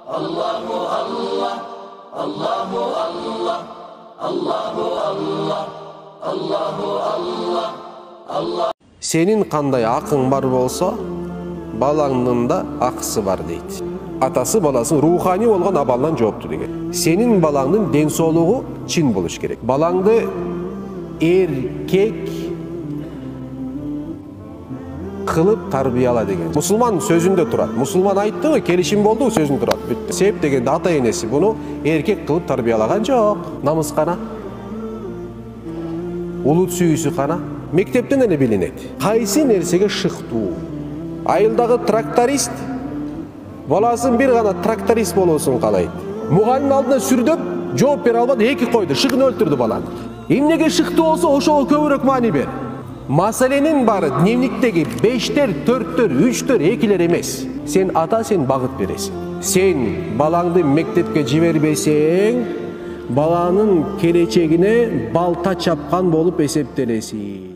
Allahu Allah, Allahu Allah, Allahu Allah, Allahu Allah, Allah. Senin kандай akın var bolsa, balаңның da akısı var deydi. Atası balasın ruhani olgan abaldan жоопtu деген. Senin balаңның денсаулығы çin buluş gerek. Balаңды erkek kılıp tarbiyala деген. Musulman sözünde turat. Musulman aytты ғой, келишим болду, sözün turat. Бүттү. Себеп дегенде ата енесі bunu erkek kılıp tarbiyaлаган жок. Намыс кана. Улут сүйүүсү кана. Мектептен эле билинет. Кайсы нерсеге шыктуу. Айылдагы тракторист баласын бир гана тракторист болосун каалайт. Мугалим алдына сүрдөп, жооп бере албады, эки койду, шыгын өлтүрдү баланы. Эмнеге шыктуу болсо ошого көбүрөөк маани бер. Маселенин бары дневниктеги 5тер, 4тер, 3тер, 2лер эмес. Сен ата, сен багыт бересиң. Сен балаңды мектепке жибербесең, баланын келечегине балта чапкан болуп эсептелесиң.